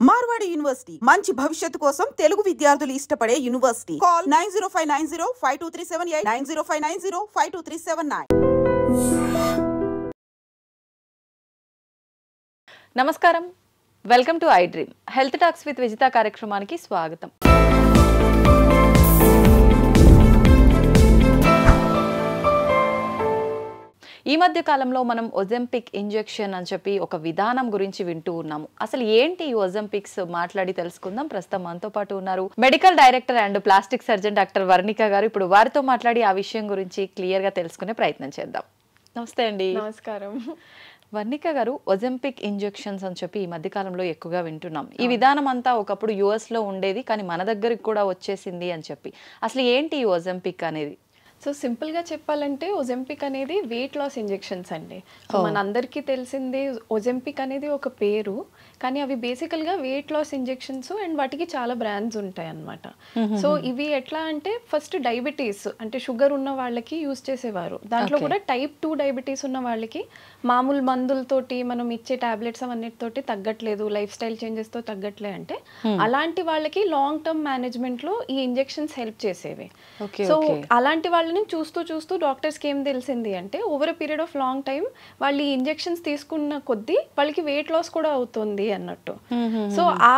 Marwadi university మంచి భవిష్యత్తు కోసం తెలుగు విద్యార్థులు ఇష్టపడే యూనివర్సిటీ. కాల్ 9059052378 9059052379. నమస్కారం, welcome to I dream health talks with Vijitha కార్యక్రమానికి స్వాగతం. ఈ మధ్య కాలంలో మనం ఒజెంపిక్ ఇంజెక్షన్ అని చెప్పి ఒక విధానం గురించి వింటూ ఉన్నాము. అసలు ఏంటి ఈ ఒజెంపిక్స్ మాట్లాడి తెలుసుకుందాం. ప్రస్తుతం మనతో పాటు ఉన్నారు medical director and plastic surgeon doctor Varnika గారు. ఇప్పుడు వారితో మాట్లాడి ఆ విషయం గురించి క్లియర్ గా తెలుసుకునే ప్రయత్నం చేద్దాం. నమస్తే అండి. నమస్కారం. వర్ణిక గారు, ఒజెంపిక్ ఇంజెక్షన్స్ అని చెప్పి ఈ మధ్య కాలంలో ఎక్కువగా వింటున్నాం. ఈ విధానం అంతా ఒకప్పుడు యుఎస్ లో ఉండేది, కానీ మన దగ్గరికి కూడా వచ్చేసింది అని చెప్పి. అసలు ఏంటి ఈ ఒజెంపిక్ అనేది? సో సింపుల్గా చెప్పాలంటే ఒజెంపిక్ అనేది వెయిట్ లాస్ ఇంజెక్షన్స్ అండి. సో మనందరికీ తెలిసింది ఒజెంపిక్ అనేది ఒక పేరు, కానీ అవి బేసికల్గా వెయిట్ లాస్ ఇంజెక్షన్స్ అండ్ వాటికి చాలా బ్రాండ్స్ ఉంటాయి అన్నమాట. సో ఇవి ఎట్లా అంటే ఫస్ట్ డయాబెటీస్ అంటే షుగర్ ఉన్న వాళ్ళకి యూజ్ చేసేవారు. దాంట్లో కూడా టైప్ 2 డయాబెటీస్ ఉన్న వాళ్ళకి మామూలు మందులతోటి మనం ఇచ్చే టాబ్లెట్స్ అవన్నిటితోటి తగ్గట్లేదు, లైఫ్ స్టైల్ చేంజెస్తో తగ్గట్లే అంటే అలాంటి వాళ్ళకి లాంగ్ టర్మ్ మేనేజ్మెంట్లో ఈ ఇంజెక్షన్స్ హెల్ప్ చేసేవి. సో అలాంటి వాళ్ళని చూస్తూ చూస్తూ డాక్టర్స్కి ఏం తెలిసింది అంటే over a period of long time వాళ్ళు ఈ ఇంజెక్షన్స్ తీసుకున్న కొద్దీ వాళ్ళకి వెయిట్ లాస్ కూడా అవుతుంది అన్నట్టు. సో ఆ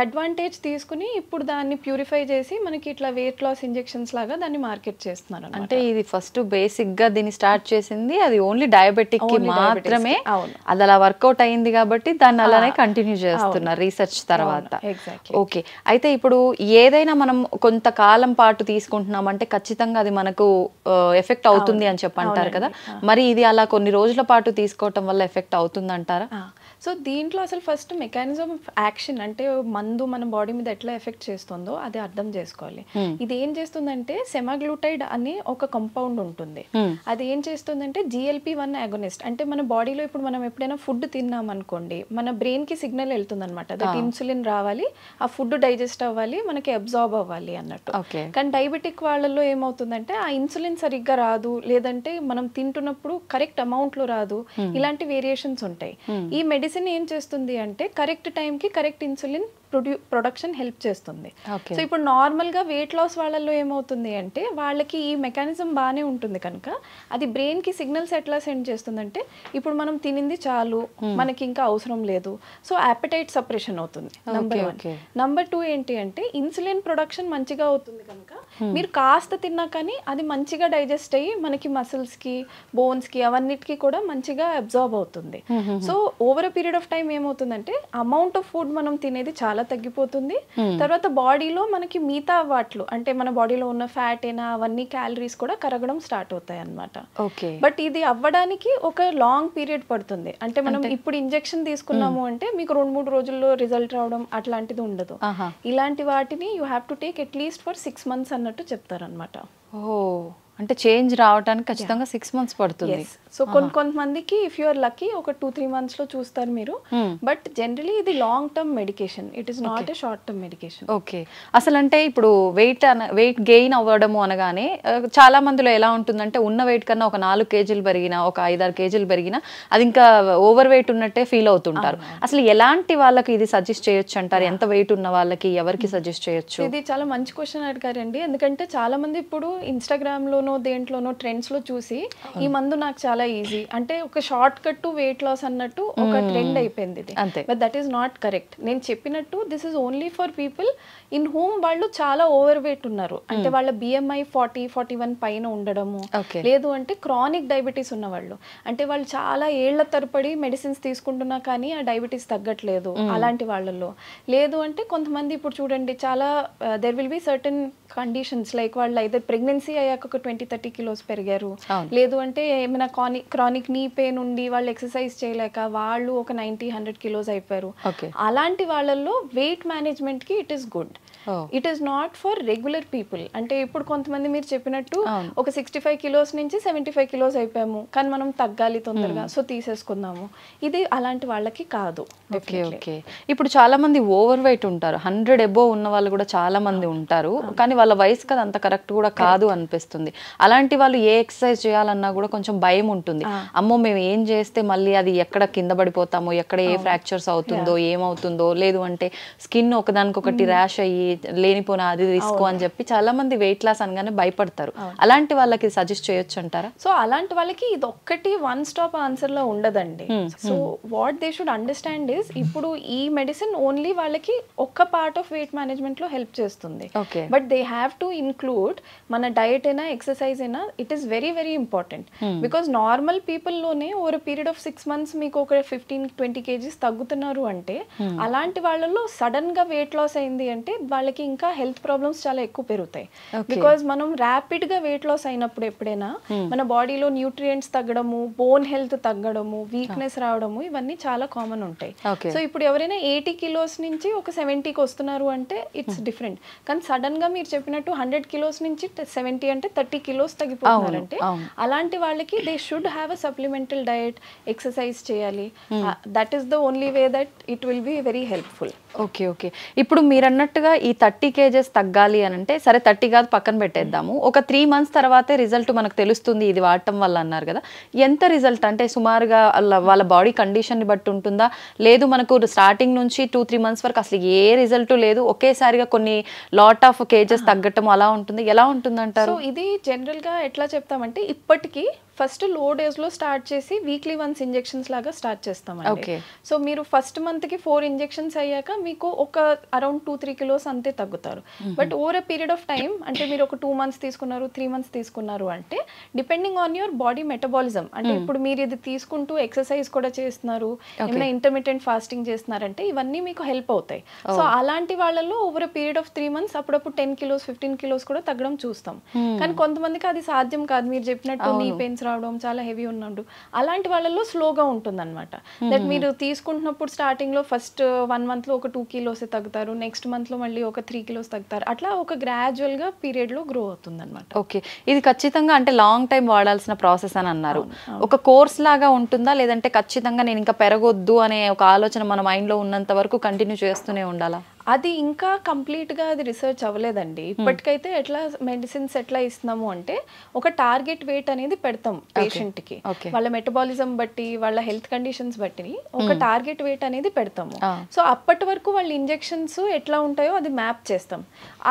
అడ్వాంటేజ్ తీసుకుని ఇప్పుడు దాన్ని ప్యూరిఫై చేసి మనకి ఇట్లా వెయిట్ లాస్ ఇంజెక్షన్స్ లాగా దాన్ని మార్కెట్ చేస్తున్నారు. అంటే ఇది ఫస్ట్ బేసిక్ గా దీన్ని స్టార్ట్ చేసింది అది ఓన్లీ డయాబెటిక్ కి మాత్రమే. అది అలా వర్కౌట్ అయింది కాబట్టి దాన్ని అలానే కంటిన్యూ చేస్తున్నారు రీసెర్చ్ తర్వాత. ఓకే, అయితే ఇప్పుడు ఏదైనా మనం కొంతకాలం పాటు తీసుకుంటున్నాం అంటే ఖచ్చితంగా అది మనకు ఎఫెక్ట్ అవుతుంది అని చెప్పంటారు కదా. మరి ఇది అలా కొన్ని రోజుల పాటు తీసుకోవటం వల్ల ఎఫెక్ట్ అవుతుంది అంటారా? సో దీంట్లో అసలు ఫస్ట్ మెకానిజం ఆఫ్ యాక్షన్ అంటే మందు మన బాడీ మీద ఎట్లా ఎఫెక్ట్ చేస్తుందో అది అర్థం చేసుకోవాలి. ఇది ఏం చేస్తుందంటే సెమాగ్లూటైడ్ అని ఒక కంపౌండ్ ఉంటుంది. అది ఏం చేస్తుందంటే GLP-1 అగోనిస్ట్. అంటే మన బాడీలో ఇప్పుడు మనం ఎప్పుడైనా ఫుడ్ తిన్నాం అనుకోండి, మన బ్రెయిన్ కి సిగ్నల్ వెళ్తుంది అనమాట. దట్ ఇన్సులిన్ రావాలి, ఆ ఫుడ్ డైజెస్ట్ అవ్వాలి, మనకి అబ్జార్బ్ అవ్వాలి అన్నట్టు. కానీ డయాబెటిక్ వాళ్ళల్లో ఏమవుతుందంటే ఆ ఇన్సులిన్ సరిగ్గా రాదు, లేదంటే మనం తింటున్నప్పుడు కరెక్ట్ అమౌంట్ లో రాదు, ఇలాంటి వేరియేషన్స్ ఉంటాయి. ఈ మెడిసిన్ ఏం చేస్తుంది అంటే కరెక్ట్ టైంకి కరెక్ట్ ఇన్సులిన్ ప్రొడక్షన్ హెల్ప్ చేస్తుంది. సో ఇప్పుడు నార్మల్ గా వెయిట్ లాస్ వాళ్ళల్లో ఏమవుతుంది అంటే వాళ్ళకి ఈ మెకానిజం బాగానే ఉంటుంది కనుక అది బ్రెయిన్ కి సిగ్నల్స్ ఎట్లా సెండ్ చేస్తుందంటే ఇప్పుడు మనం తినింది చాలు, మనకి ఇంకా అవసరం లేదు. సో అపెటైట్ సప్రెషన్ అవుతుంది నంబర్ 1. నంబర్ 2 ఏంటి అంటే ఇన్సులిన్ ప్రొడక్షన్ మంచిగా అవుతుంది కనుక మీరు కాస్త తిన్నా కానీ అది మంచిగా డైజెస్ట్ అయ్యి మనకి మసిల్స్ కి బోన్స్ కి అవన్నిటికీ కూడా మంచిగా అబ్జార్బ్ అవుతుంది. So over a period of time ఏమవుతుందంటే అమౌంట్ ఆఫ్ ఫుడ్ మనం తినేది చాలా తగ్గిపోతుంది. తర్వాత బాడీలో మనకి మిగతా వాట్లు అంటే మన బాడీలో ఉన్న ఫ్యాట్ అయినా అవన్నీ క్యాలరీస్ కూడా కరగడం స్టార్ట్ అవుతాయి అన్నమాట. బట్ ఇది అవ్వడానికి ఒక లాంగ్ పీరియడ్ పడుతుంది. అంటే మనం ఇప్పుడు ఇంజెక్షన్ తీసుకున్నాము అంటే మీకు 2-3 రోజుల్లో రిజల్ట్ రావడం అట్లాంటిది ఉండదు. ఇలాంటి వాటిని you have to take at least for 6 months అన్నట్టు చెప్తారనమాట. అంటే చేంజ్ రావడానికి ఖచ్చితంగా 6 months పడుతుంది. సో కొంతమందికి ఇఫ్ యు ఆర్ లక్కీ ఒక 2-3 months లో చూస్తారు మీరు. బట్ జనరలీ ఇది long term medication, it is not a short term medication. Okay, అసలు అంటే ఇప్పుడు వెయిట్ గెయిన్ అవ్వడము అనగానే చాలా మందిలో ఎలా ఉంటుందంటే ఉన్న వెయిట్ కన్నా ఒక 4 kgs పెరిగినా, ఒక 5-6 kgs పెరిగినా అది ఇంకా ఓవర్ వెయిట్ ఉన్నట్టే ఫీల్ అవుతుంటారు. అసలు ఎలాంటి వాళ్ళకి ఇది సజెస్ట్ చేయొచ్చు అంటారు? ఎంత వెయిట్ ఉన్న వాళ్ళకి ఎవరికి సజెస్ట్ చేయొచ్చు? ఇది చాలా మంచి క్వశ్చన్ అడిగారండి. ఎందుకంటే చాలా మంది ఇప్పుడు ఇన్స్టాగ్రామ్ లోనో దేంట్లోనో ట్రెండ్స్ లో చూసి ఈ మందు నాకు చాలా ఈజీ అంటే ఒక shortcut to weight loss అన్నట్టు ఒక ట్రెండ్ అయిపోయింది ఇది. But that is not correct. నేను చెప్పినట్టు this is only for people in whom వాళ్ళు చాలా ఓవర్ వెయిట్ ఉన్నారు, అంటే వాళ్ళ BMI 40-41 పైన ఉండడము, లేదు అంటే క్రానిక్ డయాబెటీస్ ఉన్న వాళ్ళు, అంటే వాళ్ళు చాలా ఏళ్ల తరబడి మెడిసిన్స్ తీసుకుంటున్నా కానీ ఆ డయాబెటీస్ తగ్గట్లేదు అలాంటి వాళ్ళలో, లేదు అంటే కొంతమంది ఇప్పుడు చూడండి చాలా there will be certain conditions like వాళ్ళు అయితే ప్రెగ్నెన్సీ అయ్యాక ఒక 20-30 kilos పెరిగారు, లేదు అంటే ఏమైనా క్రానిక్ నీ పెయిన్ ఉండి వాళ్ళు ఎక్సర్సైజ్ చేయలేక వాళ్ళు ఒక 90-100 kilos అయిపోయారు. అలాంటి వాళ్ళల్లో వెయిట్ మేనేజ్మెంట్ కి it is good. It is not for regular people. అంటే ఇప్పుడు కొంతమంది మీరు చెప్పినట్టు ఒక 65 kilos నుంచి 75 kilos అయిపోయాము, కానీ మనం తగ్గాలి తొందరగా, సో తీసేసుకుందాము, ఇది అలాంటి వాళ్ళకి కాదు. Okay okay. ఇప్పుడు చాలా మంది ఓవర్ వెయిట్ ఉంటారు, 100 అబోవ్ ఉన్న వాళ్ళు కూడా చాలా మంది ఉంటారు, కానీ వాళ్ళ వయసు కదా అంత కరెక్ట్ కూడా కాదు అనిపిస్తుంది. అలాంటి వాళ్ళు ఏ ఎక్సర్సైజ్ చేయాలన్నా కూడా కొంచెం భయం ఉంటుంది. అమ్మో మేము ఏం చేస్తే మళ్ళీ అది ఎక్కడ కింద పడిపోతామో, ఎక్కడ ఏ ఫ్రాక్చర్స్ అవుతుందో ఏమవుతుందో, లేదు అంటే స్కిన్ ఒకదానికొకటి ర్యాష్ అయ్యి లేనిపోయిన అది రిస్క్ అని చెప్పి చాలా మంది వెయిట్ లాస్ అనగానే భయపడతారు. అలాంటి వాళ్ళకి సజెస్ట్ చేయొచ్చు అంటారా? సో అలాంటి వాళ్ళకి ఇది ఒక్కటి వన్ స్టాప్ ఆన్సర్ లో ఉండదండి. So what they should understand is, ఇప్పుడు ఈ మెడిసిన్ ఓన్లీ వాళ్ళకి ఒక్క పార్ట్ ఆఫ్ వెయిట్ మేనేజ్మెంట్ లో హెల్ప్ చేస్తుంది. But they have to include మన డయట్ అయినా ఎక్సర్సైజ్ అయినా, it is very very important. Because normal people లోనే ఓవర్ పీరియడ్ ఆఫ్ 6 months మీకు ఒక 15-20 kgs తగ్గుతున్నారు అంటే, అలాంటి వాళ్ళలో సడన్ గా వెయిట్ లాస్ అయింది అంటే వాళ్ళకి ఇంకా హెల్త్ ప్రాబ్లమ్స్ చాలా ఎక్కువ పెరుగుతాయి. బికాస్ మనం ర్యాపిడ్ గా వెయిట్ లాస్ అయినప్పుడు ఎప్పుడైనా మన బాడీలో న్యూట్రియంట్స్ తగ్గడము, బోన్ హెల్త్ తగ్గడము, వీక్నెస్ రావడము, ఇవన్నీ చాలా కామన్ ఉంటాయి. సో ఇప్పుడు ఎవరైనా 80 kilos నుంచి ఒక 70కి వస్తున్నారు అంటే ఇట్స్ డిఫరెంట్. కానీ సడన్ గా మీరు చెప్పినట్టు 100 kilos నుంచి 70 అంటే 30 kilos తగ్గిపోతున్నారంటే, అలాంటి వాళ్ళకి they should have a supplemental diet, exercise చేయాలి. That is the only way that it will be very helpful. Okay okay. ఇప్పుడు మీరు అన్నట్టుగా ఈ 30 kgs తగ్గాలి అని అంటే, సరే 30 కాదు పక్కన పెట్టేద్దాము, ఒక 3 months తర్వాతే రిజల్ట్ మనకు తెలుస్తుంది ఇది వాడటం వల్ల అన్నారు కదా, ఎంత రిజల్ట్ అంటే సుమారుగా వాళ్ళ బాడీ కండిషన్ని బట్టి ఉంటుందా, లేదు మనకు స్టార్టింగ్ నుంచి 2-3 months వరకు అసలు ఏ రిజల్ట్ లేదు, ఒకేసారిగా కొన్ని లాట్ ఆఫ్ కేజెస్ తగ్గటం అలా ఉంటుంది, ఎలా ఉంటుంది అంటారు? సో ఇది జనరల్ గా ఎట్లా చెప్తామంటే, ఇప్పటికీ ఫస్ట్ లో డేస్ లో స్టార్ట్ చేసి వీక్లీ వన్స్ ఇంజెక్షన్స్ లాగా స్టార్ట్ చేస్తామండి. సో మీరు ఫస్ట్ మంత్ కి 4 injections అయ్యాక మీకు ఒక అరౌండ్ 2-3 kilos అంతే తగ్గుతారు. But over a period of time, అంటే మీరు ఒక 2 months తీసుకున్నారు, 3 months తీసుకున్నారు అంటే, depending on your body metabolism, అంటే ఇప్పుడు మీరు ఇది తీసుకుంటూ ఎక్సర్సైజ్ కూడా చేస్తున్నారు, ఏమైనా ఇంటర్మిటెంట్ ఫాస్టింగ్ చేస్తున్నారంటే ఇవన్నీ మీకు హెల్ప్ అవుతాయి. సో అలాంటి వాళ్ళలో over a period of 3 months అప్పుడప్పుడు 10 kilos 15 kilos కూడా తగ్గడం చూస్తాం. కానీ కొంతమందికి అది సాధ్యం కాదు, మీరు చెప్పినట్టు నీ పెయిన్స్ రావడం, చాలా హెవీ ఉన్నాడు, అలాంటి వాళ్ళలో స్లోగా ఉంటుంది అనమాట. దట్ మీరు తీసుకుంటున్నప్పుడు స్టార్టింగ్ లో ఫస్ట్ 1 month లో ఒక 2 kilos తగ్గుతారు, నెక్స్ట్ మంత్ లో మళ్ళీ ఒక 3 kilos తగ్గుతారు, అట్లా ఒక గ్రాడ్యువల్ గా పీరియడ్ లో గ్రో అవుతుంది అనమాట. ఓకే. ఇది ఖచ్చితంగా అంటే లాంగ్ టైం వాడాల్సిన ప్రాసెస్ అని అన్నారు. ఒక కోర్స్ లాగా ఉంటుందా, లేదంటే ఖచ్చితంగా నేను ఇంకా పెరగొద్దు అనే ఒక ఆలోచన మన మైండ్ లో ఉన్నంత వరకు కంటిన్యూ చేస్తూనే ఉండాలా? అది ఇంకా కంప్లీట్ గా అది రీసెర్చ్ అవ్వలేదండి. ఇప్పటికైతే ఎట్లా మెడిసిన్స్ ఎట్లా ఇస్తున్నాము అంటే, ఒక టార్గెట్ వెయిట్ అనేది పెడతాం పేషెంట్ కి, వాళ్ళ మెటబాలిజం బట్టి, వాళ్ళ హెల్త్ కండిషన్స్ బట్టి ఒక టార్గెట్ వెయిట్ అనేది పెడతాము. సో అప్పటి వరకు వాళ్ళ ఇంజెక్షన్స్ ఎట్లా ఉంటాయో అది మ్యాప్ చేస్తాం.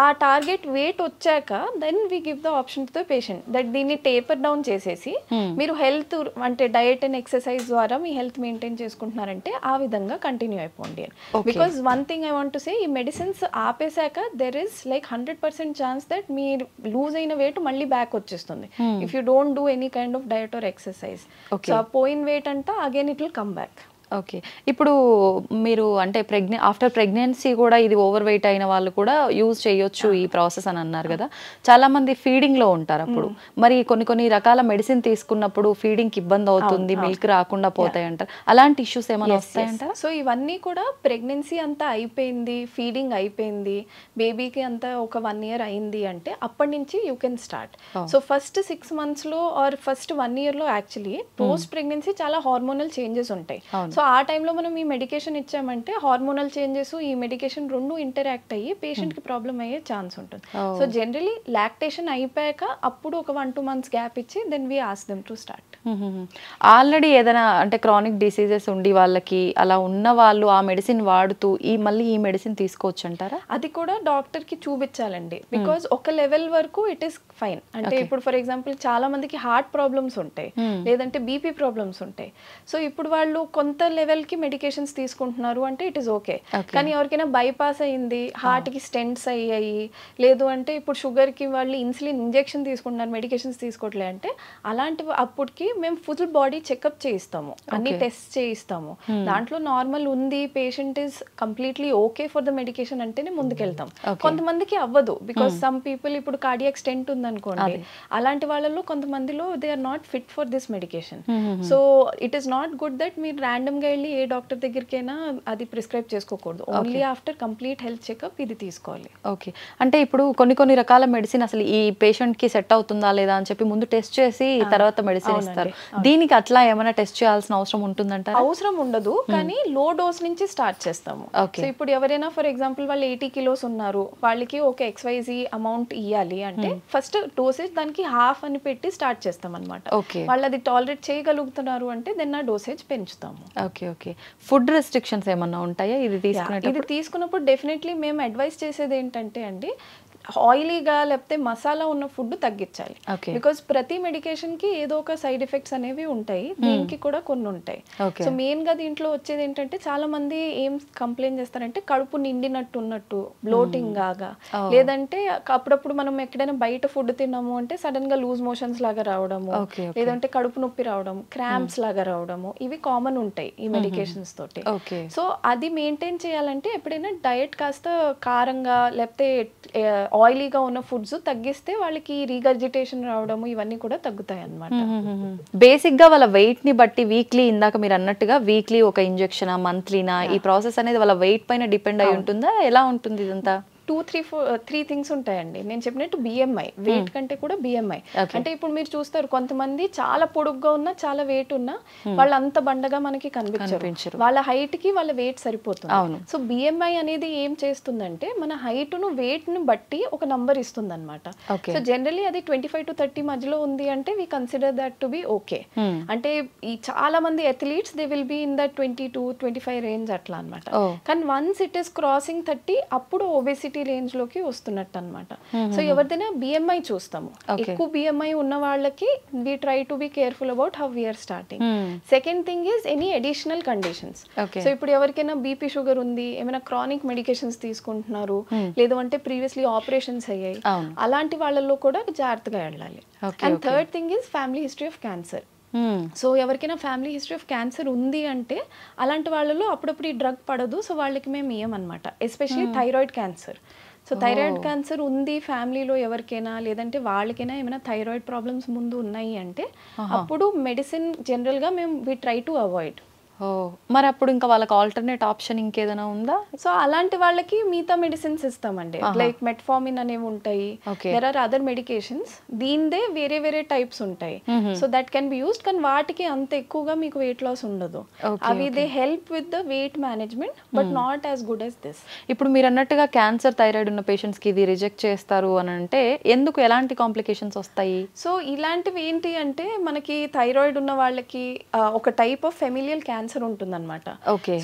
ఆ టార్గెట్ వెయిట్ వచ్చాక then we give the option to the patient that దీన్ని టేపర్ డౌన్ చేసేసి మీరు హెల్త్ అంటే డయట్ అండ్ ఎక్సర్సైజ్ ద్వారా మీ హెల్త్ మెయింటైన్ చేసుకుంటున్నారంటే ఆ విధంగా కంటిన్యూ అయిపోండి. Because one thing I want to say, ఈ మెడిసిన్స్ ఆపేశాక there is like 100% chance that మీరు లూజ్ అయిన వెయిట్ మళ్ళీ బ్యాక్ వచ్చేస్తుంది if you don't do any kind of diet or exercise. So ఆ పోయిన వెయిట్ అంతా again it will come back. Okay. ఇప్పుడు మీరు అంటే ఆఫ్టర్ ప్రెగ్నెన్సీ కూడా ఇది ఓవర్ వెయిట్ అయిన వాళ్ళు కూడా యూజ్ చేయొచ్చు ఈ ప్రాసెస్ అని అన్నారు కదా, చాలా మంది ఫీడింగ్ లో ఉంటారు, అప్పుడు మరి కొన్ని రకాల మెడిసిన్ తీసుకున్నప్పుడు ఫీడింగ్ కి ఇబ్బంది అవుతుంది, మిల్క్ రాకుండా పోతాయి అంటారు, అలాంటి ఇష్యూస్ ఏమైనా వస్తాయంటారా? సో ఇవన్నీ కూడా ప్రెగ్నెన్సీ అంతా అయిపోయింది, ఫీడింగ్ అయిపోయింది, బేబీకి అంతా ఒక 1 year అయింది అంటే అప్పటి నుంచి you can start. So first 6 months లో ఆర్ ఫస్ట్ 1 year లో యాక్చువల్లీ పోస్ట్ ప్రెగ్నెన్సీ చాలా హార్మోనల్ చేంజెస్ ఉంటాయి. సో ఆ టైంలో మనం ఈ మెడికేషన్ ఇచ్చామంటే హార్మోనల్ చేంజెస్, ఈ మెడికేషన్ రెండు ఇంటరాక్ట్ అయ్యి పేషెంట్ కి ప్రాబ్లం అయ్యే ఛాన్స్ ఉంటుంది. సో జనరలీ లాక్టేషన్ అయిపోయాక అప్పుడు ఒక 1-2 months గ్యాప్ ఇచ్చి then we ask them to start. Already ఏదైనా అంటే క్రానిక్ డిసీజెస్ ఉండి వాళ్ళకి అలా ఉన్న వాళ్ళు ఆ మెడిసిన్ వాడుతూ మళ్ళీ ఈ మెడిసిన్ తీసుకోవచ్చు అంటారా? అది కూడా డాక్టర్ కి చూపించాలండి. బికాజ్ ఒక లెవెల్ వరకు ఇట్ ఈస్ ఫైన్. అంటే ఇప్పుడు ఫర్ ఎగ్జాంపుల్ చాలా మందికి హార్ట్ ప్రాబ్లమ్స్ ఉంటాయి, లేదంటే బీపీ ప్రాబ్లమ్స్ ఉంటాయి. సో ఇప్పుడు వాళ్ళు కొంత లెవెల్ కి మెడికేషన్స్ తీసుకుంటున్నారు అంటే ఇట్ ఈస్ ఓకే. కానీ ఎవరికైనా బైపాస్ అయింది, హార్ట్ కి స్టెంట్స్ అయ్యాయి, లేదు అంటే ఇప్పుడు షుగర్ కి వాళ్ళు ఇన్సులిన్ ఇంజెక్షన్ తీసుకుంటున్నారు, మెడికేషన్స్ తీసుకోవట్లే అంటే అలాంటి అప్పటికి మేము ఫుల్ బాడీ చెకప్ చేయిస్తాము, అన్ని టెస్ట్ చేయిస్తాము. దాంట్లో నార్మల్ ఉంది, patient is completely okay for the medication అంటేనే ముందుకెళ్తాం. కొంతమందికి అవ్వదు, బికాస్ సమ్ పీపుల్ ఇప్పుడు కార్డియాక్ స్టెంట్ ఉందనుకోండి, అలాంటి వాళ్ళలో కొంతమందిలో they are not fit for this medication. So it is not good that మీరు ర్యాండమ్ గా వెళ్ళి ఏ డాక్టర్ దగ్గరికైనా అది ప్రిస్క్రైబ్ చేసుకోకూడదు. Only after complete health checkup ఇది తీసుకోవాలి. ఓకే, అంటే ఇప్పుడు కొన్ని రకాల మెడిసిన్ అసలు ఈ పేషెంట్ కి సెట్ అవుతుందా లేదా అని చెప్పి ముందు టెస్ట్ చేసి తర్వాత మెడిసిన్ ఇస్తారు. దీనికి అట్లా ఏమైనా టెస్ట్ చేయాల్సిన అవసరం ఉంటుందంట? అవసరం ఉండదు, కానీ లో డోస్ నుంచి స్టార్ట్ చేస్తాము. సో ఇప్పుడు ఎవరైనా ఫర్ ఎగ్జాంపుల్ వాళ్ళు 80 kilos ఉన్నారు, వాళ్ళకి ఒక XYZ అమౌంట్ ఇవ్వాలి అంటే ఫస్ట్ డోసేజ్ దానికి హాఫ్ అని పెట్టి స్టార్ట్ చేస్తాం అనమాట. వాళ్ళు అది టాలరేట్ చేయగలుగుతున్నారు అంటే దెన్ ఆ డోసేజ్ పెంచుతాము. ఓకే, ఫుడ్ రెస్ట్రిక్షన్స్ ఏమన్నా ఉంటాయా ఇది తీసుకున్నప్పుడు? డెఫినెట్లీ మేము అడ్వైస్ చేసేది ఏంటంటే అండి, ఆయిలీగా లేకపోతే మసాలా ఉన్న ఫుడ్ తగ్గించాలి. బికాస్ ప్రతి మెడికేషన్ కి ఏదో ఒక సైడ్ ఎఫెక్ట్స్ అనేవి ఉంటాయి, దీనికి కూడా కొన్ని ఉంటాయి. సో మెయిన్ గా దీంట్లో వచ్చేది ఏంటంటే చాలా మంది ఏం కంప్లైంట్ చేస్తారంటే కడుపు నిండినట్టు ఉన్నట్టు, బ్లోటింగ్ లాగా, లేదంటే అప్పుడప్పుడు మనం ఎక్కడైనా బయట ఫుడ్ తిన్నాము అంటే సడన్ గా లూజ్ మోషన్స్ లాగా రావడము, లేదంటే కడుపు నొప్పి రావడం, క్రాంప్స్ లాగా రావడము, ఇవి కామన్ ఉంటాయి ఈ మెడికేషన్స్ తోటి. సో అది మెయింటైన్ చేయాలంటే ఎప్పుడైనా డయట్ కాస్త కారంగా లేకపోతే ఆయిలీగా ఉన్న ఫుడ్స్ తగ్గిస్తే వాళ్ళకి రీగర్జిటేషన్ రావడము ఇవన్నీ కూడా తగ్గుతాయి అన్నమాట. బేసిక్ గా వాళ్ళ వెయిట్ ని బట్టి వీక్లీ, ఇందాక మీరు అన్నట్టుగా వీక్లీ ఒక ఇంజెక్షన్, మంత్లీనా, ఈ ప్రాసెస్ అనేది వాళ్ళ వెయిట్ పైన డిపెండ్ అయి ఉంటుందా, ఎలా ఉంటుంది ఇదంతా? 3 థింగ్స్ ఉంటాయండి. నేను చెప్పినట్టు BMI, వెయిట్ కంటే కూడా BMI. అంటే ఇప్పుడు మీరు చూస్తారు కొంతమంది చాలా పొడుగ్గా ఉన్నా చాలా వెయిట్ ఉన్నా వాళ్ళు అంత బండగా మనకి కనిపించరు, వాళ్ళ హైట్ కి వాళ్ళ వెయిట్ సరిపోతుంది. సో BMI అనేది ఏం చేస్తుందంటే మన హైట్ ను వెయిట్ ను బట్టి ఒక నంబర్ ఇస్తుంది అనమాట. సో జనరలీ అది 25 to 30 మధ్యలో ఉంది అంటే we consider that to be okay. అంటే ఈ చాలా మంది athletes they will be in that 20-25 range అట్లా అనమాట. కానీ వన్స్ ఇట్ ఈస్ క్రాసింగ్ 30 అప్పుడు ఒబేసిటీ రేంజ్ లోకి వస్తున్నట్టు అనమాట. సో ఎవరిదైనా BMI చూస్తాము, ఎక్కువ BMI ఉన్న వాళ్ళకి we try to be careful about how we are starting. Second thing is any additional conditions. So ఇప్పుడు ఎవరికైనా BP షుగర్ ఉంది, ఏమైనా క్రానిక్ మెడికేషన్స్ తీసుకుంటున్నారు, లేదు అంటే ప్రీవియస్లీ ఆపరేషన్స్ అయ్యాయి, అలాంటి వాళ్ళలో కూడా జాగ్రత్తగా వెళ్ళాలి. And third thing is family history of cancer. So ఎవరికైనా ఫ్యామిలీ హిస్టరీ ఆఫ్ క్యాన్సర్ ఉంది అంటే అలాంటి వాళ్ళలో అప్పుడప్పుడు ఈ డ్రగ్ పడదు, సో వాళ్ళకి మేము ఇయ్యమన్నమాట. Especially thyroid cancer. So thyroid cancer ఉంది ఫ్యామిలీలో ఎవరికైనా, లేదంటే వాళ్ళకైనా ఏమైనా థైరాయిడ్ ప్రాబ్లమ్స్ ముందు ఉన్నాయి అంటే అప్పుడు మెడిసిన్ జనరల్గా మేము వి ట్రై టు అవాయిడ్. మరి అప్పుడు ఇంకా వాళ్ళకి ఆల్టర్నేట్ ఆప్షన్ ఇంకేదైనా ఉందా? సో అలాంటి వాళ్ళకి మిగతా మెడిసిన్స్ ఇస్తామండి, లైక్ మెట్ఫార్మిన్ అనేవి ఉంటాయి, దేర్ ఆర్ అదర్ మెడికేషన్స్, దీనిదే వేరే వేరే టైప్స్ ఉంటాయి. So that can be used, కానీ వాటికి అంత ఎక్కువగా మీకు వెయిట్ లాస్ ఉండదు. అవి they help with the weight management but not as good as this. ఇప్పుడు మీరు అన్నట్టుగా క్యాన్సర్, థైరాయిడ్ ఉన్న పేషెంట్స్ కి ఇది రిజెక్ట్ చేస్తారు అని అంటే ఎందుకు, ఎలాంటి కాంప్లికేషన్స్ వస్తాయి? సో ఇలాంటివి ఏంటి అంటే మనకి థైరాయిడ్ ఉన్న వాళ్ళకి ఒక టైప్ ఆఫ్ ఫెమిలియల్ క్యాన్సర్ ఉంటుందన్నమాట.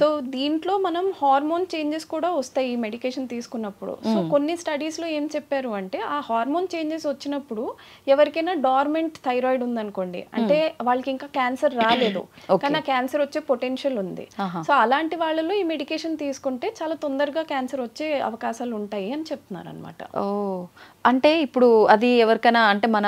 సో దీంట్లో మనం హార్మోన్ చేంజెస్ కూడా వస్తాయి ఈ మెడికేషన్ తీసుకున్నప్పుడు. సో కొన్ని స్టడీస్ లో ఏం చెప్పారు అంటే ఆ హార్మోన్ చేంజెస్ వచ్చినప్పుడు ఎవరికైనా డార్మెంట్ థైరాయిడ్ ఉందనుకోండి, అంటే వాళ్ళకి ఇంకా క్యాన్సర్ రాలేదు కానీ ఆ క్యాన్సర్ వచ్చే పొటెన్షియల్ ఉంది, సో అలాంటి వాళ్ళలో ఈ మెడికేషన్ తీసుకుంటే చాలా తొందరగా క్యాన్సర్ వచ్చే అవకాశాలు ఉంటాయి అని చెప్తున్నారు అనమాట. అంటే ఇప్పుడు అది ఎవరికైనా అంటే మన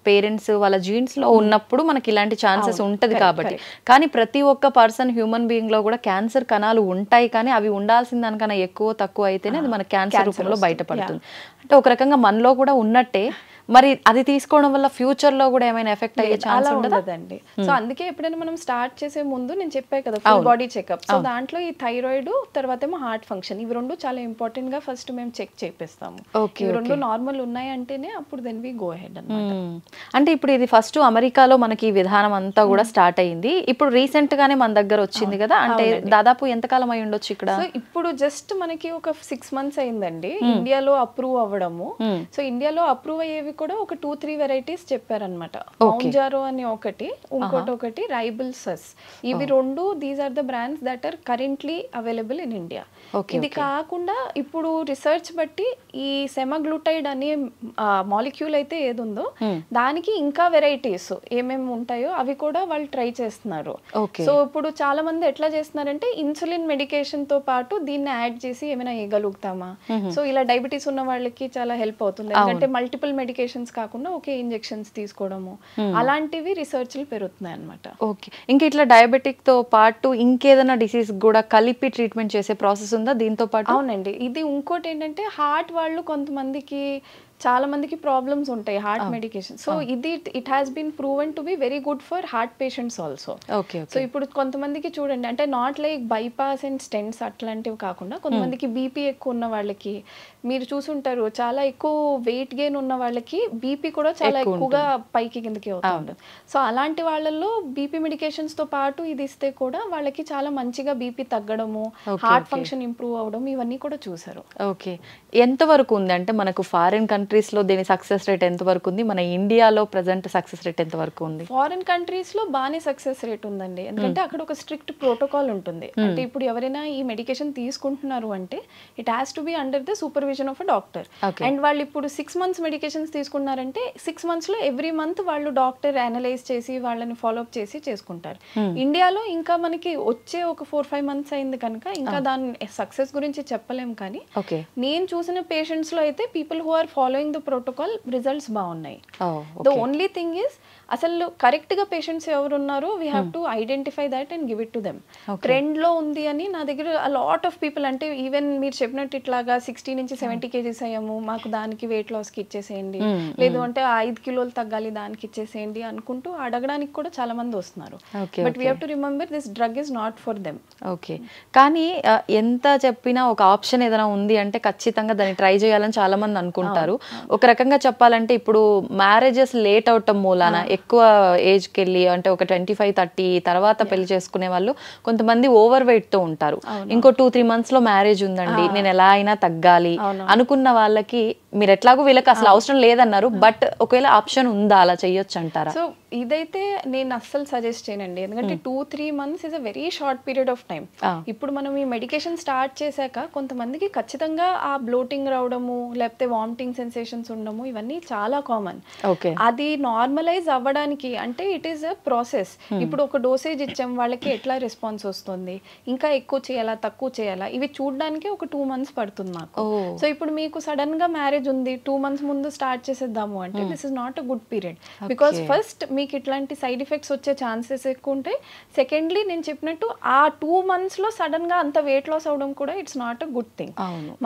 పేరెంట్స్ వాళ్ళ జీన్స్ లో ఉన్నప్పుడు మనకి ఇలాంటి ఛాన్సెస్ ఉంటది కాబట్టి, కానీ ప్రతి ఒక్క పర్సన్ హ్యూమన్ బీయింగ్ లో కూడా క్యాన్సర్ కణాలు ఉంటాయి, కానీ అవి ఉండాల్సిన దానికన్నా ఎక్కువ తక్కువ అయితేనే అది మన క్యాన్సర్ రూపంలో బయటపడుతుంది. అంటే ఒక రకంగా మనలో కూడా ఉన్నట్టే మరి అది తీసుకోవడం వల్ల ఫ్యూచర్ లో కూడా ఏమైనా ఎఫెక్ట్ అయ్యే ఛాన్స్ ఉండదండి. సో అందుకే ఎప్పుడైనా మనం స్టార్ట్ చేసే ముందు నేను చెప్పాను కదా ఫుల్ బాడీ చెకప్, సో దాంట్లో ఈ థైరాయిడ్ తర్వాత ఏమో హార్ట్ ఫంక్షన్, ఇవి రెండు చాలా ఇంపార్టెంట్ గా ఫస్ట్ మేము చెక్ చేపిస్తాము. ఇవి రెండు నార్మల్ ఉన్నాయి అంటేనే అప్పుడు దెన్ వి గో హెడ్ అన్నమాట. అంటే ఇప్పుడు ఇది ఫస్ట్ అమెరికాలో మనకి ఈ విధానం అంతా కూడా స్టార్ట్ అయింది, ఇప్పుడు రీసెంట్ గానే మన దగ్గర వచ్చింది కదా, అంటే దాదాపు ఎంత కాలం అయి ఉండొచ్చు ఇక్కడ? సో ఇప్పుడు జస్ట్ మనకి ఒక 6 months అయిందండి ఇండియాలో అప్రూవ్ అవ్వడము. సో ఇండియాలో అప్రూవ్ అయ్యేవి కూడా ఒక 2-3 వెరైటీస్ చెప్పారన్నమాట. మౌంజారో అని ఒకటి, ఇంకోటి రైబుల్ సస్, ఇవి రెండు these are the brands that are currently available in India. ఇది కాకుండా ఇప్పుడు రిసర్చ్ బట్టి ఈ సెమాగ్లూటైడ్ అనే మాలిక్యూల్ అయితే ఏదుందో దానికి ఇంకా వెరైటీస్ ఏమేమి ఉంటాయో అవి కూడా వాళ్ళు ట్రై చేస్తున్నారు. సో ఇప్పుడు చాలా మంది ఎట్లా చేస్తున్నారంటే ఇన్సులిన్ మెడికేషన్ తో పాటు దీన్ని యాడ్ చేసి ఏమైనా వేయగలుగుతామా, సో ఇలా డయాబెటీస్ ఉన్న వాళ్ళకి చాలా హెల్ప్ అవుతుంది, ఎందుకంటే మల్టిపుల్ మెడికేషన్ మెడికేషన్స్ కాకుండా ఒకే ఇంజెక్షన్స్ తీసుకోవడము అలాంటివి రీసెర్చ్లు పెరుగుతున్నాయి అన్నమాట. ఓకే, ఇంకా ఇట్లా డయాబెటిక్ తో పాటు ఇంకేదైనా డిసీజ్ కూడా కలిపి ట్రీట్మెంట్ చేసే ప్రాసెస్ ఉందా దీంతో పాటు? అవునండి, ఇది ఇంకోటి ఏంటంటే హార్ట్ వాళ్ళు కొంతమందికి చాలా మందికి ప్రాబ్లమ్స్ ఉంటాయి హార్ట్ మెడికేషన్. సో ఇది it has been proven to be very good for heart patients also. So ఇప్పుడు కొంతమందికి చూడండి, అంటే not like bypass and stents అట్లాంటివి కాకుండా కొంతమందికి బీపీ ఎక్కువ ఉన్న వాళ్ళకి మీరు చూసుంటారు, చాలా ఎక్కువ వెయిట్ గెయిన్ ఉన్న వాళ్ళకి బీపీ కూడా చాలా ఎక్కువగా పైకి కిందకి అవుతుంది. సో అలాంటి వాళ్ళల్లో బీపీ మెడికేషన్స్ తో పాటు ఇది ఇస్తే కూడా వాళ్ళకి చాలా మంచిగా బీపీ తగ్గడము, హార్ట్ ఫంక్షన్ ఇంప్రూవ్ అవడం ఇవన్నీ కూడా చూసారు. ఓకే, ఎంత వరకు ఉంది అంటే మనకు ఫారిన్ కంట్రీస్ లో దీని సక్సెస్ రేట్ ఎంత వరకు ఉంది, మన ఇండియాలో ప్రెసెంట్ సక్సెస్ రేట్ ఎంత వరకు ఉంది? ఫారిన్ కంట్రీస్ లో బాగానే సక్సెస్ రేట్ ఉందండి, ఎందుకంటే అక్కడ ఒక స్ట్రిక్ట్ ప్రోటోకాల్ ఉంటుంది. అంటే ఇప్పుడు ఎవరైనా ఈ మెడికేషన్ తీసుకుంటున్నారు అంటే it has to be under the supervision of a doctor. And వాళ్ళు ఇప్పుడు 6 months మెడికేషన్స్ తీసుకున్నారంటే 6 months లో ఎవ్రీ మంత్ వాళ్ళు డాక్టర్ అనలైజ్ చేసి వాళ్ళని ఫాలోఅప్ చేసి చేసుకుంటారు. ఇండియాలో ఇంకా మనకి వచ్చే ఒక 4-5 months అయింది కనుక ఇంకా దాని సక్సెస్ గురించి చెప్పలేం. కానీ నేను చూసిన పేషెంట్స్ లో అయితే people who are following the protocol results బాగున్నాయి. ద ఓన్లీ థింగ్ ఈస్ అసలు కరెక్ట్ గా పేషెంట్స్ ఎవరు ఉన్నారో we have to identify that and give it to them. Trend లో ఉంది అని నా దగ్గర లాట్ ఆఫ్ పీపుల్, అంటే ఈవెన్ మీరు చెప్పినట్టు ఇట్లాగా 60 నుంచి 70 kgs అయ్యాము, మాకు దానికి వెయిట్ లాస్ కి ఇచ్చేసేయండి, లేదు అంటే 5 kilos తగ్గాలి దానికి ఇచ్చేసేయండి అనుకుంటూ అడగడానికి కూడా చాలా మంది వస్తున్నారు. But we have to remember this drug is not for them. Okay, కానీ ఎంత చెప్పినా ఒక ఆప్షన్ ఏదైనా ఉంది అంటే ఖచ్చితంగా దాన్ని ట్రై చేయాలని చాలా మంది అనుకుంటారు. ఒక రకంగా చెప్పాలంటే ఇప్పుడు మ్యారేజెస్ లేట్ అవటం మూలాన ఎక్కువ ఏజ్కి వెళ్ళి అంటే ఒక 25-30 తర్వాత పెళ్లి చేసుకునే వాళ్ళు కొంతమంది ఓవర్ వెయిట్ తో ఉంటారు. ఇంకో 2-3 months లో మ్యారేజ్ ఉందండి, నేను ఎలా అయినా తగ్గాలి అనుకున్న వాళ్ళకి మీరు ఎట్లాగో వీళ్ళకి అసలు అవసరం లేదన్నారు, బట్ ఒకవేళ ఆప్షన్ ఉందా అలా చెయ్యొచ్చు అంటారా? సో ఇదైతే నేను అస్సలు సజెస్ట్ చేయనండి, ఎందుకంటే 2-3 months is a very short period of time. ఇప్పుడు మనం ఈ మెడికేషన్ స్టార్ట్ చేశాక కొంతమందికి ఖచ్చితంగా ఆ బ్లోటింగ్ రావడము లేకపోతే వామిటింగ్ సెన్సేషన్స్ ఉండడము ఇవన్నీ చాలా కామన్. అది నార్మలైజ్ అవ్వడానికి అంటే ఇట్ ఈస్ అ ప్రాసెస్. ఇప్పుడు ఒక డోసేజ్ ఇచ్చాం, వాళ్ళకి ఎట్లా రెస్పాన్స్ వస్తుంది, ఇంకా ఎక్కువ చేయాలా తక్కువ చేయాలా, ఇవి చూడడానికి ఒక 2 months పడుతుంది మాకు. సో ఇప్పుడు మీకు సడన్ గా మ్యారేజ్ ఉంది, 2 months ముందు స్టార్ట్ చేసేద్దాము అంటే this is not a good period. Because first మీకు ఇట్లాంటి సైడ్ ఎఫెక్ట్స్ వచ్చే ఛాన్సెస్ ఎక్కువ ఉంటాయి. సెకండ్లీ నేను చెప్పినట్టు ఆ 2 months లో సడన్ గా అంత వెయిట్ లాస్ అవడం కూడా it's not a good thing.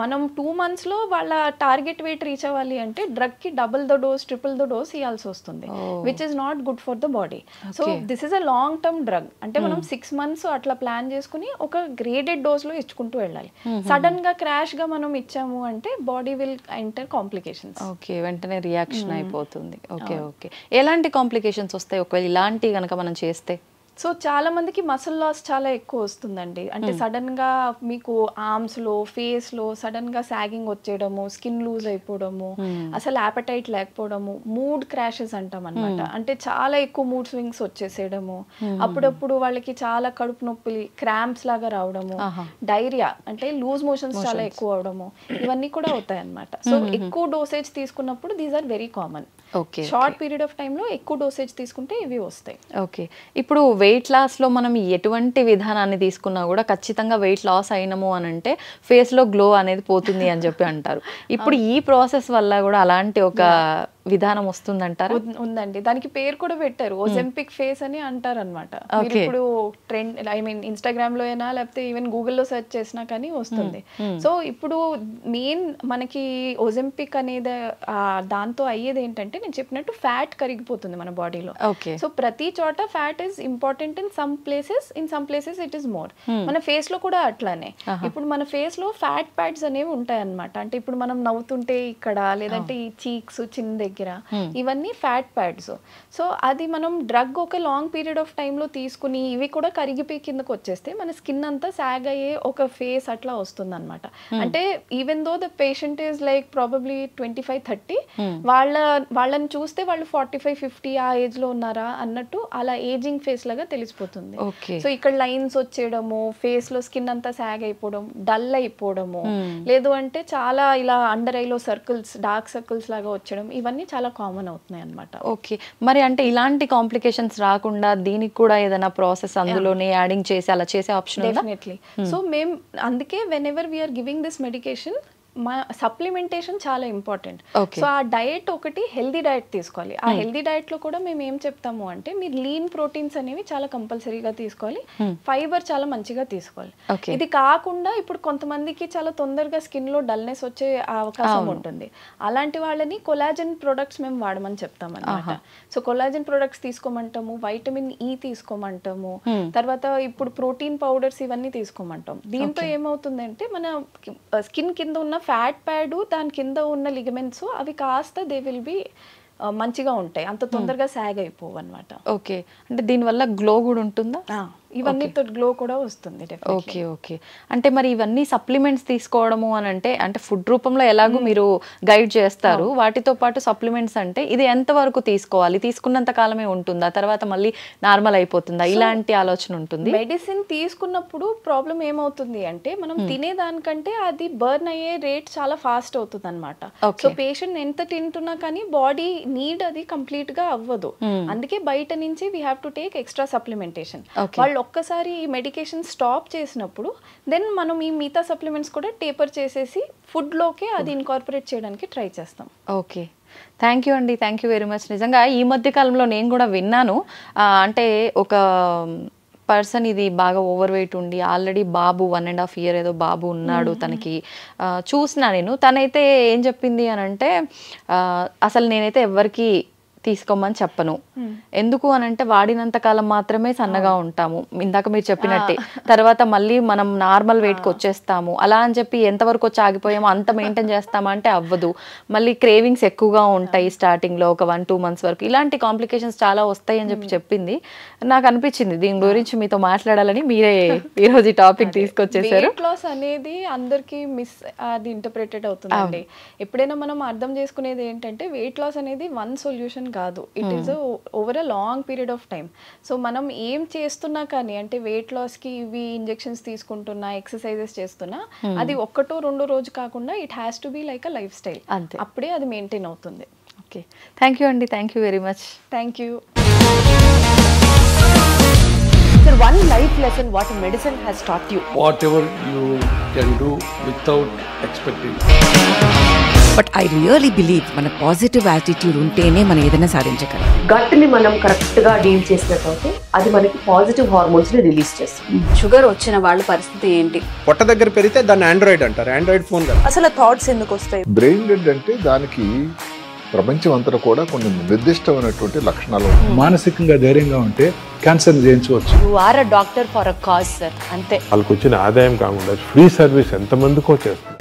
మనం 2 months లో వాళ్ళ టార్గెట్ వెయిట్ రీచ్ అవ్వాలి అంటే డ్రగ్ కి double the dose triple the dose ఇవ్వాల్సి వస్తుంది, which is not good for the body. So this is a long term drug. అంటే మనం 6 months అట్లా ప్లాన్ చేసుకుని ఒక గ్రేడెడ్ డోస్ లో ఇచ్చుకుంటూ వెళ్ళాలి. సడన్ గా క్రాష్ గా మనం ఇచ్చాము అంటే body will enter complications. Okay, వెంటనే రియాక్షన్ అయిపోతుంది. ఓకే ఓకే, ఎలాంటి కాంప్లికేషన్స్ వస్తాయి ఒకవేళ ఇలాంటి కనుక మనం చేస్తే? సో చాలా మందికి మసిల్ లాస్ చాలా ఎక్కువ వస్తుందండి. అంటే సడన్ గా మీకు ఆర్మ్స్ లో ఫేస్ లో సడన్ గా సాగింగ్ వచ్చేయడము, స్కిన్ లూజ్ అయిపోవడము, అసలు యాపటైట్ లేకపోవడము, మూడ్ క్రాషెస్ అంటాం అనమాట. అంటే చాలా ఎక్కువ మూడ్ స్వింగ్స్ వచ్చేసేయడము, అప్పుడప్పుడు వాళ్ళకి చాలా కడుపు నొప్పి క్రాంప్స్ లాగా రావడము, డైరియా అంటే లూజ్ మోషన్స్ చాలా ఎక్కువ అవడము, ఇవన్నీ కూడా అవుతాయి అనమాట. సో ఎక్కువ డోసేజ్ తీసుకున్నప్పుడు these are very common. Short period of టైంలో ఎక్కువ డోసేజ్ తీసుకుంటే ఇవి వస్తాయి. ఓకే, ఇప్పుడు వెయిట్ లాస్ లో మనం ఎటువంటి విధానాన్ని తీసుకున్నా కూడా ఖచ్చితంగా వెయిట్ లాస్ అయినము అని అంటే ఫేస్ లో గ్లో అనేది పోతుంది అని చెప్పి అంటారు. ఇప్పుడు ఈ ప్రాసెస్ వల్ల కూడా అలాంటి ఒక విధానం వస్తుందంటారా? ఉందండి, దానికి పేరు కూడా పెట్టారు, ఓజెంపిక్ ఫేస్ అని అంటారు అనమాట. ఇప్పుడు ట్రెండ్ ఐ మీన్ ఇన్స్టాగ్రామ్ లో అయినా లేకపోతే ఈవెన్ గూగుల్లో సెర్చ్ చేసినా కానీ వస్తుంది. సో ఇప్పుడు మెయిన్ మనకి ఓజెంపిక్ అనేది దాంతో అయ్యేది ఏంటంటే నేను చెప్పినట్టు ఫ్యాట్ కరిగిపోతుంది మన బాడీలో. సో ప్రతి చోట fat is important in some places it is more. మన ఫేస్ లో కూడా అట్లానే. ఇప్పుడు మన ఫేస్ లో ఫ్యాట్ ప్యాడ్స్ అనేవి ఉంటాయి అనమాట. అంటే ఇప్పుడు మనం నవ్వుతుంటే ఇక్కడ లేదంటే ఈ చీక్స్ చిన్న దగ్గర ఇవన్నీ ఫ్యాట్ ప్యాడ్స్. సో అది మనం డ్రగ్ ఒక లాంగ్ పీరియడ్ ఆఫ్ టైంలో తీసుకుని ఇవి కూడా కరిగిపోయి కిందకు వచ్చేస్తే మన స్కిన్ అంతా సాగ్ అయ్యే ఒక ఫేస్ అట్లా వస్తుంది అనమాట. అంటే even though the patient is like probably 25-30, వాళ్ళని చూస్తే వాళ్ళు 45-50 ఆ ఏజ్ లో ఉన్నారా అన్నట్టు అలా ఏజింగ్ ఫేస్ లాగా తెలిసిపోతుంది. సో ఇక్కడ లైన్స్ వచ్చేయడము, ఫేస్ లో స్కిన్ అంతా సాగ్ అయిపోవడం, డల్ అయిపోవడము, లేదు అంటే చాలా ఇలా అండర్ ఐలో సర్కిల్స్ డార్క్ సర్కిల్స్ లాగా వచ్చడం, ఇవన్నీ చాలా కామన్ అవుతున్నాయి అన్నమాట. ఓకే, మరి అంటే ఇలాంటి కాంప్లికేషన్స్ రాకుండా దీనికి కూడా ఏదైనా ప్రాసెస్ అందులోనే యాడింగ్ చేసి అలా చేసే ఆప్షన్ ఉందా? డెఫినెట్లీ. సో మేము అందుకే whenever we are giving this medication supplementation చాలా ఇంపార్టెంట్. సో ఆ డయట్ ఒకటి హెల్దీ డయట్ తీసుకోవాలి. ఆ హెల్దీ డయట్ లో కూడా మేము ఏం చెప్తాము అంటే మీరు లీన్ ప్రోటీన్స్ అనేవి చాలా కంపల్సరీగా తీసుకోవాలి, ఫైబర్ చాలా మంచిగా తీసుకోవాలి. ఇది కాకుండా ఇప్పుడు కొంతమందికి చాలా తొందరగా స్కిన్ లో డల్నెస్ వచ్చే అవకాశం ఉంటుంది. అలాంటి వాళ్ళని కొలాజన్ ప్రొడక్ట్స్ మేము వాడమని చెప్తాం అన్నమాట. సో కొలాజన్ ప్రొడక్ట్స్ తీసుకోమంటాము, వైటమిన్ ఈ తీసుకోమంటాము, తర్వాత ఇప్పుడు ప్రోటీన్ పౌడర్స్ ఇవన్నీ తీసుకోమంటాం. దీంతో ఏమవుతుందంటే మన స్కిన్ కింద ఉన్న ఫ్యాట్ ప్యాడ్, దాని కింద ఉన్న లిగమెంట్స్ అవి కాస్త దే విల్ బి మంచిగా ఉంటాయి, అంత తొందరగా సాగ్ అయిపోవు అనమాట. ఓకే, అంటే దీనివల్ల గ్లో కూడా ఉంటుందా? ఇవన్నీతో గ్లో కూడా వస్తుంది. ఓకే ఓకే, అంటే మరి ఇవన్నీ సప్లిమెంట్స్ తీసుకోవడము అని అంటే ఫుడ్ రూపంలో ఎలాగో మీరు గైడ్ చేస్తారు, వాటితో పాటు సప్లిమెంట్స్ అంటే ఇది ఎంత వరకు తీసుకోవాలి, తీసుకున్నంత కాలమే ఉంటుందా, తర్వాత మళ్ళీ నార్మల్ అయిపోతుందా, ఇలాంటి ఆలోచన ఉంటుంది? మెడిసిన్ తీసుకున్నప్పుడు ప్రాబ్లం ఏమవుతుంది అంటే మనం తినేదానికంటే అది బర్న్ అయ్యే రేట్ చాలా ఫాస్ట్ అవుతుంది అనమాట. సో పేషెంట్ ఎంత తింటున్నా కానీ బాడీ నీడ్ అది కంప్లీట్ గా అవ్వదు. అందుకే బయట నుంచి we have to take extra supplementation. వాళ్ళు ఒక్కసారి ఈ మెడికేషన్ స్టాప్ చేసినప్పుడు దెన్ మనం ఈ మిగతా సప్లిమెంట్స్ కూడా టేపర్ చేసేసి ఫుడ్ లోకి అది ఇన్కార్పొరేట్ చేయడానికి ట్రై చేస్తాం. ఓకే, థ్యాంక్ యూ అండి, థ్యాంక్ యూ వెరీ మచ్. నిజంగా ఈ మధ్య కాలంలో నేను కూడా విన్నాను, అంటే ఒక పర్సన్ ఇది బాగా ఓవర్ వెయిట్ ఉండి ఆల్రెడీ బాబు 1.5 year ఏదో బాబు ఉన్నాడు తనకి, చూసినా నేను. తనైతే ఏం చెప్పింది అని అంటే అసలు నేనైతే ఎవరికి తీసుకోమని చెప్పను, ఎందుకు అని అంటే వాడినంత కాలం మాత్రమే సన్నగా ఉంటాము, ఇందాక మీరు చెప్పినట్టే, తర్వాత మళ్ళీ మనం నార్మల్ వెయిట్కి వచ్చేస్తాము, అలా అని చెప్పి ఎంతవరకు వచ్చి ఆగిపోయామో అంత మెయింటైన్ చేస్తామా అంటే అవ్వదు, మళ్ళీ క్రేవింగ్స్ ఎక్కువగా ఉంటాయి స్టార్టింగ్లో ఒక 1-2 months వరకు, ఇలాంటి కాంప్లికేషన్స్ చాలా వస్తాయి అని చెప్పి చెప్పింది. నాకు అనిపించింది దీని గురించి మీతో మాట్లాడాలని, మీరే ఈరోజు ఈ టాపిక్ తీసుకొచ్చేసారు. వెయిట్ లాస్ అనేది అందరికీ అది ఇంటర్ప్రిటెడ్ అవుతుందండి. ఎప్పుడైనా మనం అర్థం చేసుకునేది ఏంటంటే వెయిట్ లాస్ అనేది వన్ సొల్యూషన్ కాదు, it is over a long period of time. So మనం ఏం చేస్తున్నా కానీ అంటే వెయిట్ లాస్ కి ఇవి ఇంజెక్షన్స్ తీసుకుంటున్నా, ఎక్సర్సైజెస్ చేస్తున్నా, అది 1-2 రోజు కాకుండా it has to be like a life style, అప్పుడే అది మెయింటైన్ అవుతుంది. ఓకే, థ్యాంక్ యూ అండి, thank you very much. Thank you. Sir, one life lesson what medicine has taught you. Whatever you can do without expecting. But I really believe మన positive attitude ఉంటేనే మనం ఏదైనా సాధించగలం. Gut ని మనం correct గా deal చేసినట్లయితే అది మనకి పాజిటివ్ హార్మోన్స్ ని రిలీజ్ చేస్తుంది. షుగర్ వచ్చిన వాళ్ళ పరిస్థితి ఏంటి? పొట్ట దగ్గర పెరిగితే దాన్ని ఆండ్రాయిడ్ అంటారు, ఆండ్రాయిడ్ ఫోన్ కదా. అసలు థాట్స్ ఎందుకు వస్తాయి? బ్రెయిన్ డెడ్ అంటే దానికి ప్రపంచం అంతా కూడా కొన్ని నిర్దిష్టమైనటువంటి లక్షణాలు. మానసికంగా ధైర్యంగా ఉంటే క్యాన్సర్ జయించవచ్చు. You are a doctor for a cause sir, అంతే. వాళ్ళకి వచ్చిన ఆదాయం కాకుండా ఫ్రీ సర్వీస్ ఎంతమందికో చేస్తుంది.